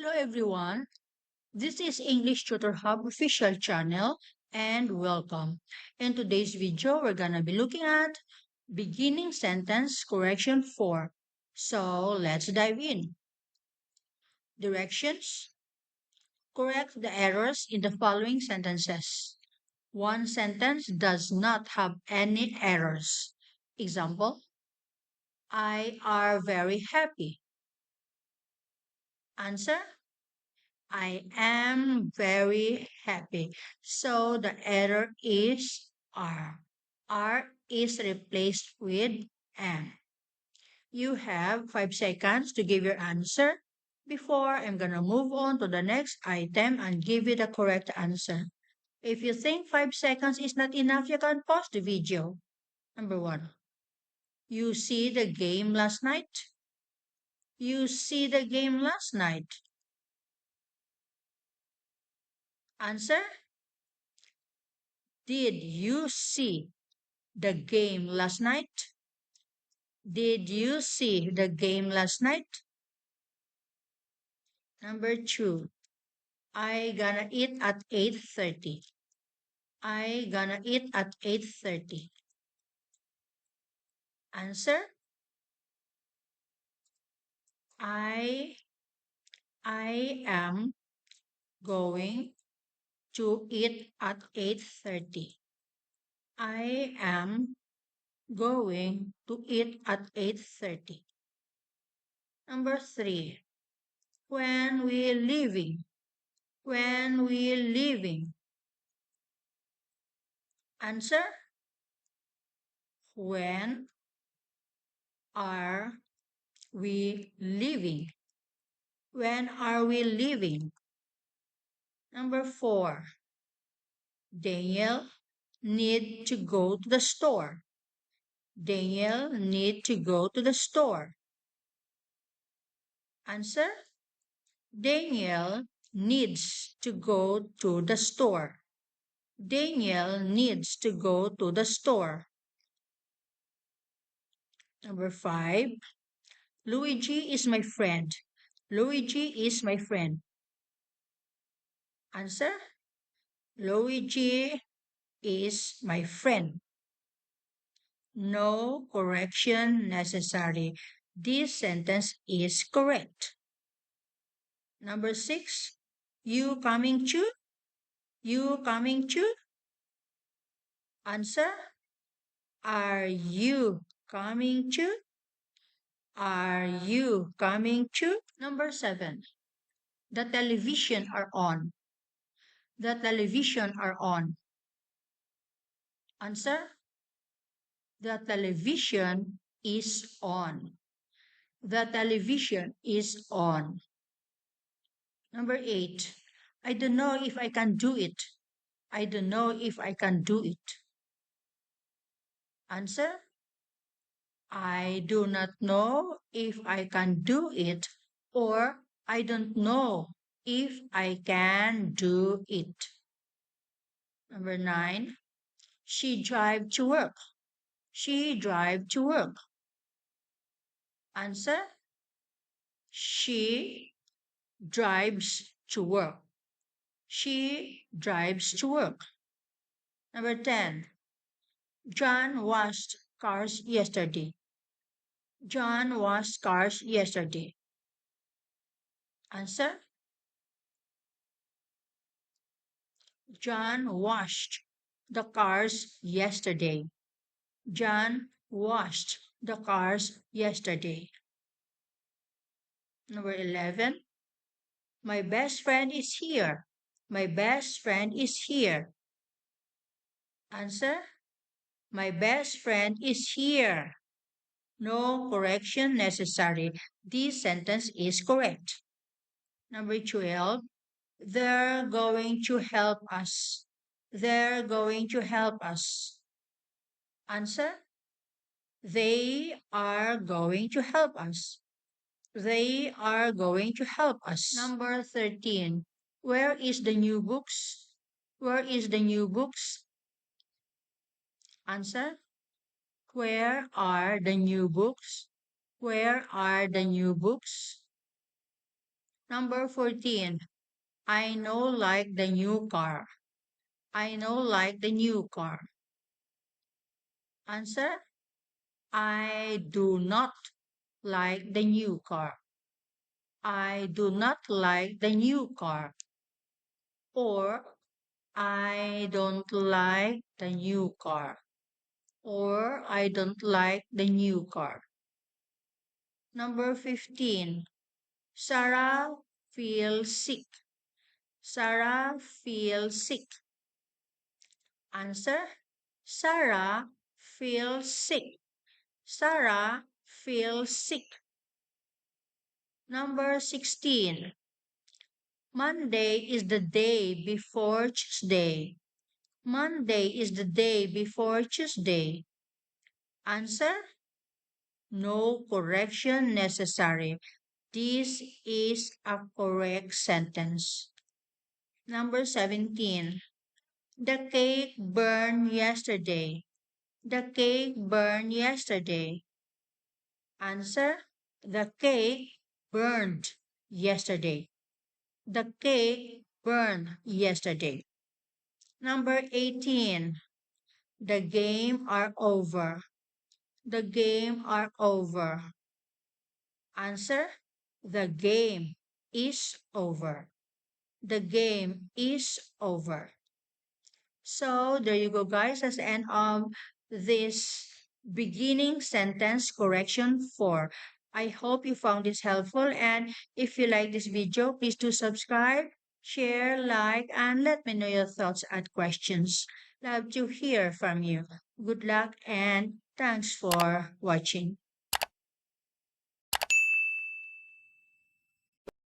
Hello everyone, this is English Tutor Hub official channel and welcome. In today's video, we're gonna be looking at beginning sentence correction 4. So let's dive in. Directions. Correct the errors in the following sentences. One sentence does not have any errors. Example, I are very happy. Answer, I am very happy. So the error is are. Are is replaced with am. You have 5 seconds to give your answer before I'm going to move on to the next item and give you the correct answer. If you think 5 seconds is not enough, you can pause the video. Number 1. You see the game last night? You see the game last night. Answer? Did you see the game last night? Did you see the game last night? Number 2. I gonna eat at 8:30. I gonna eat at 8:30. Answer. I I am going to eat at 8:30. I am going to eat at 8:30. Number 3. When we leaving? When we leaving? Answer. When are we leaving? When are we leaving? Number 4. Daniel need to go to the store. Daniel need to go to the store. Answer. Daniel needs to go to the store. Daniel needs to go to the store. Number 5. Luigi is my friend. Luigi is my friend. Answer. Luigi is my friend. No correction necessary. This sentence is correct. Number 6. You coming too? You coming too? Answer. Are you coming too? Are you coming too? Number 7. The television are on. The television are on. Answer. The television is on. The television is on. Number 8. I don't know if I can do it. I don't know if I can do it. Answer. I do not know if I can do it, or I don't know if I can do it. Number 9. She drive to work. She drive to work. Answer. She drives to work. She drives to work. Number 10. John washed cars yesterday. John washed cars yesterday. Answer. John washed the cars yesterday. John washed the cars yesterday. Number 11. My best friend is here. My best friend is here. Answer. My best friend is here. No correction necessary. This sentence is correct. Number 12. They're going to help us. They're going to help us. Answer. They are going to help us. They are going to help us. Number 13. Where is the new books? Where is the new books? Answer. Where are the new books? Where are the new books? Number 14. I know like the new car. I know like the new car. Answer. I do not like the new car. I do not like the new car. Or I don't like the new car. Or I don't like the new car. Number 15. Sarah feels sick. Sarah feels sick. Answer. Sarah feels sick. Sarah feels sick. Number 16. Monday is the day before Tuesday. Monday is the day before Tuesday. Answer. No correction necessary. This is a correct sentence. Number 17. The cake burned yesterday. The cake burned yesterday. Answer. The cake burned yesterday. The cake burned yesterday. Number 18. The game are over. The game are over. Answer. The game is over. The game is over. So there you go, guys. That's the end of this beginning sentence correction 4. I hope you found this helpful. And if you like this video, please do subscribe, share, like, and let me know your thoughts and questions. Love to hear from you. Good luck and thanks for watching.